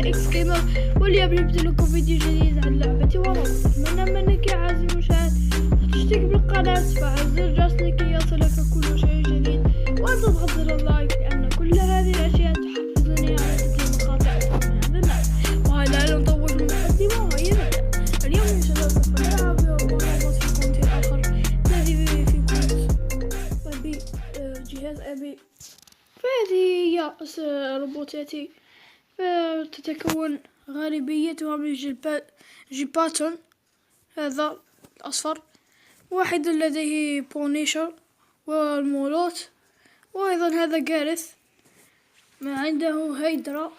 اكس جيمر، واليوم جبت لكم فيديو جديد عن لعبة وروبلوكس. أتمنى منك يا عزيزي المشاهد تشترك بالقناة، تفعل زر الجرس لكي يصلك كل شيء جديد، وأن تضغط زر اللايك لأن كل هذه الأشياء تحفزني على تقديم مقاطع أكثر من هذا النوع. ولا نطول المقدمة وهي نبدأ. اليوم إن شاء الله سوف نلعب وروبلوكس في كونتين آخر الذي في كونت أبي جهاز أبي. فهذه هي روبوتاتي، فتتكون غالبيتها من جيباتون، هذا الأصفر، واحد لديه بونيشر والمولوت، وأيضا هذا جارث، ما عنده هيدرا،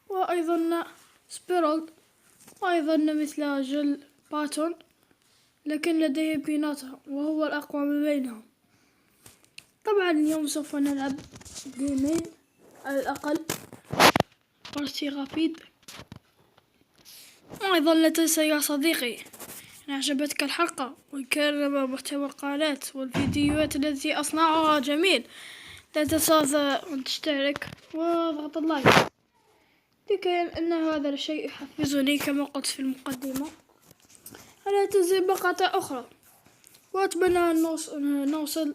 وأيضا سبيرل، وأيضا مثل جل باتون، لكن لديه بيناتا وهو الأقوى من بينهم. طبعا اليوم سوف نلعب جيمين على الأقل، بارتي رابيد. وأيضا لا تنسى يا صديقي إن أعجبتك الحلقة وكان محتوى القناة والفيديوهات التي أصنعها جميل، لا تنسى أن تشترك وضغط اللايك، لكي أن هذا الشيء يحفزني كما قلت في المقدمة على تنزيل مقاطع أخرى. وأتمنى أن نوصل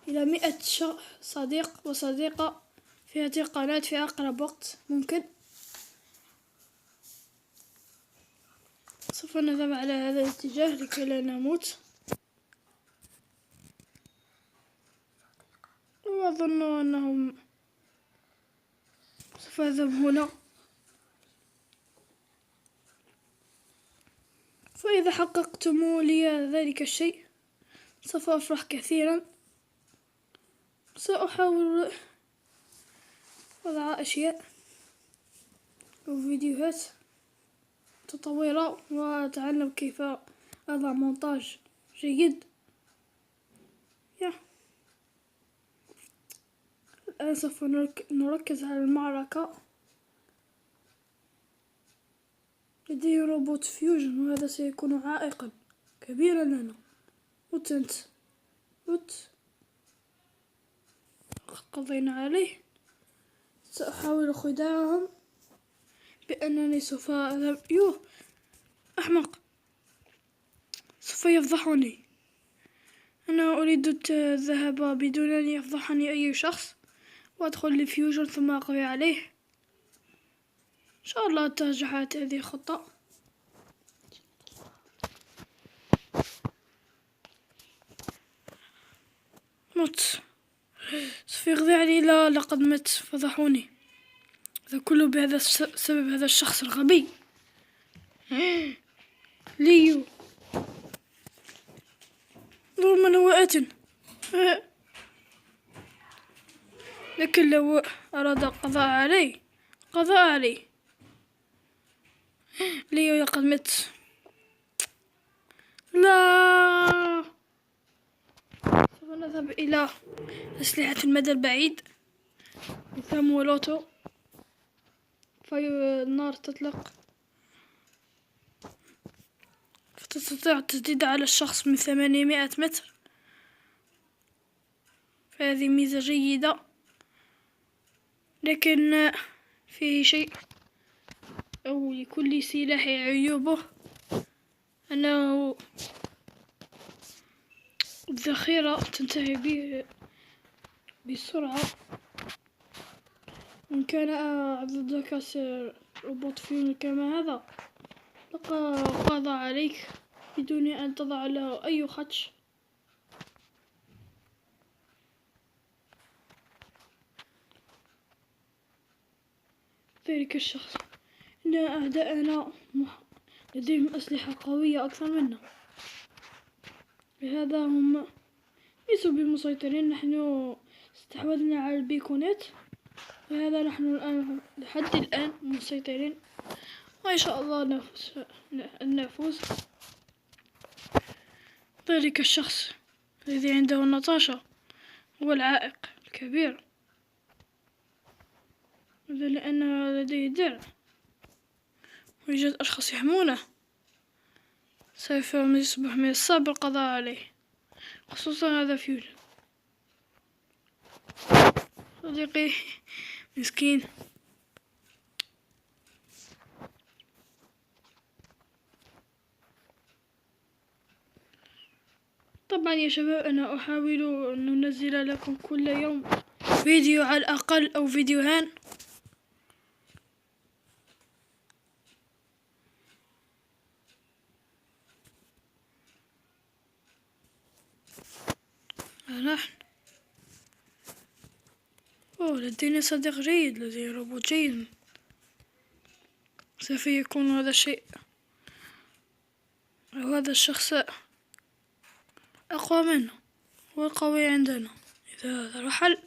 إلى 100 صديق وصديقة في هذه القناة في أقرب وقت ممكن. سوف نذهب على هذا الاتجاه لكي لا نموت، وأظن أنهم سوف أذهب هنا. فإذا حققتم لي ذلك الشيء سوف أفرح كثيرا. سأحاول وضع أشياء أو فيديوهات متطورة وأتعلم كيف أضع مونتاج جيد. الآن سوف نركز على المعركة. لدي روبوت فيوجن وهذا سيكون عائقا كبيرا لنا. قضينا عليه. سأحاول خداعهم بأنني سوف أذهب. أحمق، سوف يفضحني. أنا أريد الذهاب بدون أن يفضحني أي شخص، وأدخل لفيوجن ثم أقضي عليه. إن شاء الله تنجحت هذه الخطة. مت، سوف يقضي علي. لا، لقد مت، فضحوني. هذا كله بهذا السبب، هذا الشخص الغبي ليو. انظر من هو آت. لكن لو أراد القضاء علي ليو لقد مت. لا، سوف نذهب إلى أسلحة المدى البعيد مثل مولوتو، فالنار تطلق فتستطيع التسديد على الشخص من 800 متر، فهذه ميزة جيدة. لكن فيه شيء، أو لكل سلاح عيوبه، أنه الذخيرة تنتهي بسرعة. إن كان عددك روبوت فيون كما هذا لقد قضى عليك بدون أن تضع له أي خدش. ذلك الشخص إن أعداءنا لديهم أسلحة قوية أكثر منا، لهذا هم ليسوا بمسيطرين. نحن استحوذنا على البيكونات، وهذا نحن الآن لحد الآن مسيطرين، وإن شاء الله نفوز. ذلك الشخص الذي عنده نطاشة هو العائق الكبير، لأن لديه درع ويوجد أشخاص يحمونه. سوف يصبح من الصعب القضاء عليه، خصوصا هذا فيوجن صديقي مسكين. طبعا يا شباب أنا أحاول أن أنزل لكم كل يوم فيديو على الأقل أو فيديوهان. نحن لدينا صديق جيد، لديه روبوت جيد. سوف يكون هذا الشيء أو هذا الشخص أقوى منه والقوي عندنا. إذا هذا رحل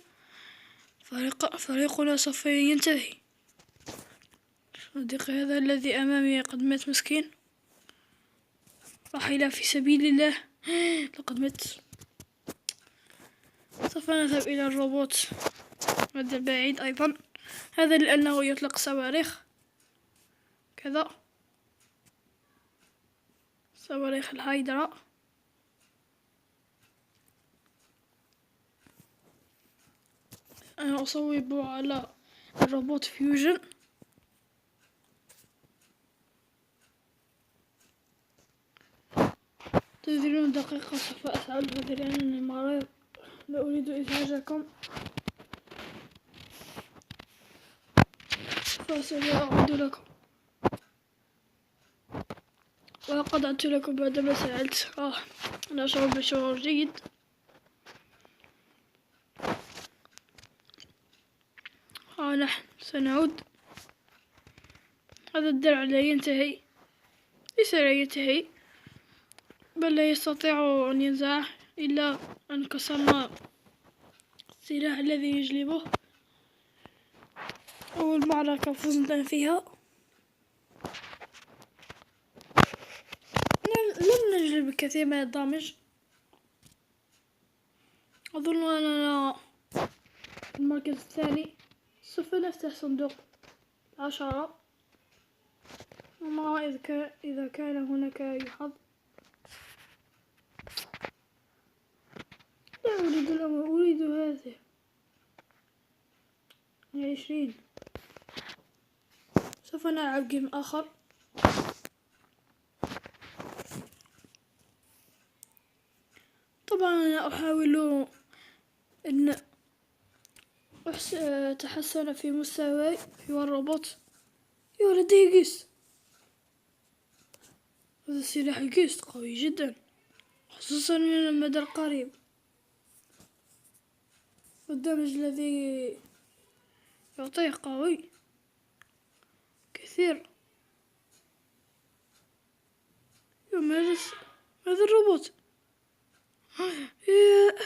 فريقنا سوف ينتهي. صديقي هذا الذي أمامي قد مات مسكين، رحل في سبيل الله. لقد مات. سوف نذهب إلى الروبوت هذا البعيد أيضا، هذا لأنه يطلق صواريخ كذا، صواريخ الهايدرا. أنا أصوب على الروبوت فيوجن. تنتظرون دقيقة سوف أسأل لأنني مريض، لا أريد إزعاجكم، فسأعود لكم. ولقد عدت لكم بعدما سألت. أنا أشعر بشعور جيد. نحن سنعود. هذا الدرع لا ينتهي، ليس لا ينتهي بل لا يستطيع أن ينزع إلا أن كسرنا السلاح الذي يجلبه. أول معركة فزنا فيها لم نجلب الكثير من الدمج. أظن أننا في المركز الثاني. سوف نفتح صندوق 10 وما إذا كان هناك أي حظ. لا أريد الأمر، أريد هذه 20. سوف نلعب جيم آخر. طبعا أنا أحاول أن أتحسن في مستواي في الروبوت. لديه جيست. هذا السلاح الجيست قوي جدا، خصوصا من المدى القريب. والدمج الذي يعطيه قوي كثير. هذا الروبوت،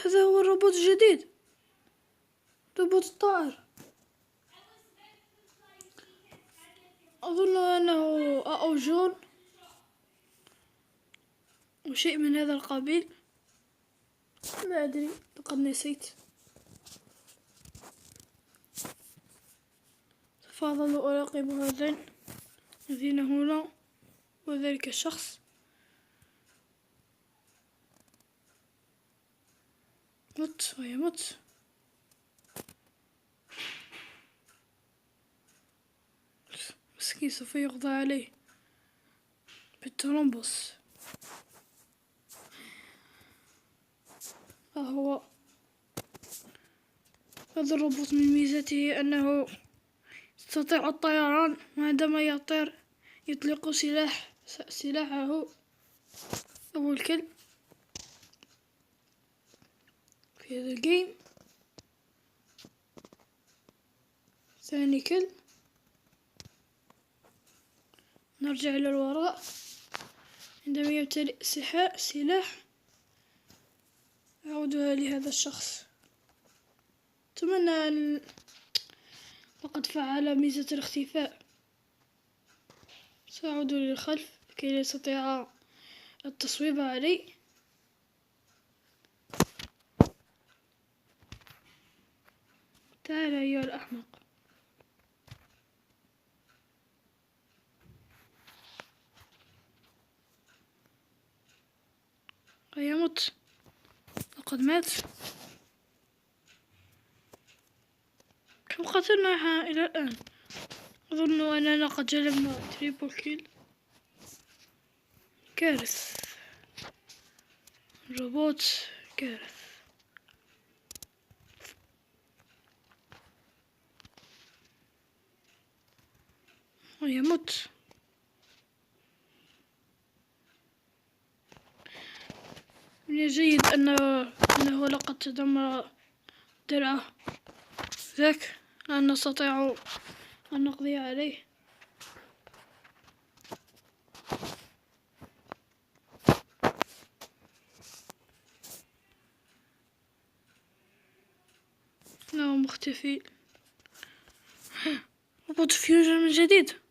هذا هو الروبوت الجديد، روبوت الطائر. أظن أنه أوجون وشيء من هذا القبيل، لا أدري، لقد نسيت. فأظل أراقب هذين الذين هنا وذلك الشخص. مت ويمت. مسكين سوف يقضى عليه بالترمبس. هو هذا الروبوت من ميزته أنه يستطيع الطيران، وعندما يطير يطلق سلاحه أول كلب في هذا الجيم، ثاني كلب. نرجع إلى الوراء. عندما يمتلئ سلاح أعودها لهذا الشخص. أتمنى أن لقد فعل ميزة الاختفاء. سأعود للخلف لكي لا يستطيع التصويب علي. تعال أيها الأحمق. يمت. لقد مات. كم قتلنا إلى الآن؟ أظن أننا قد جلبنا تريبل كيل. كارث. روبوت كارث. ويموت. من الجيد أنه لقد تدمر درعه ذاك، لا نستطيع أن نقضي عليه. إنه مختفي. روبوت فيوجن من جديد.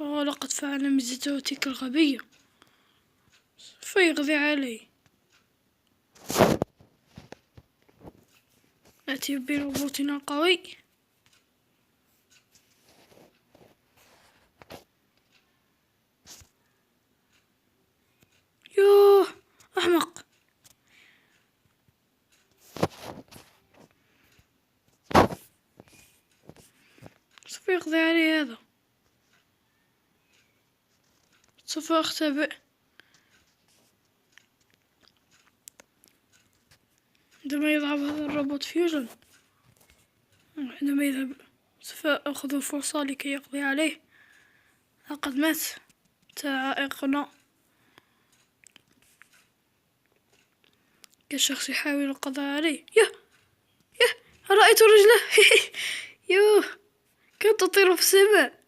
لقد فعل ميزته تلك الغبية، فيقضي عليه. نأتي بروبوتنا القوي. يوه أحمق. سوف يقضي عليه هذا. سوف أختبئ عندما يذهب هذا الروبوت فيوجن. عندما يذهب سوف أخذ الفرصة لكي يقضي عليه. لقد مات عائقنا كشخص يحاول القضاء عليه. ياه رأيت رجله. يوه كانت تطير في السماء.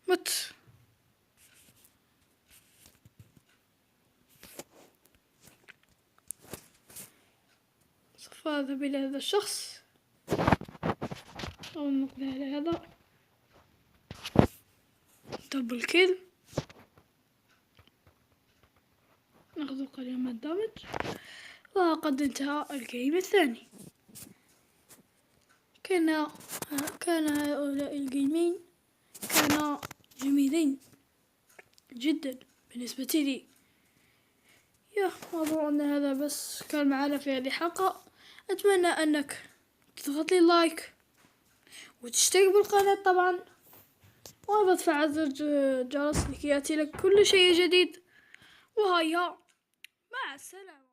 مت. سوف أذهب إلى هذا الشخص أو نقضي على هذا. دبل كيل. نأخذ قليلا من الدمج. وقد انتهى الجيم الثاني. كان هؤلاء الجيمين كانا جميلين جدا بالنسبة لي. أظن أن هذا بس كان معنا في هذه الحلقة. أتمنى أنك تضغط لي لايك وتشترك بالقناة طبعا، وتفعل زر الجرس لكي يأتي لك كل شيء جديد. وهيا مع السلامة.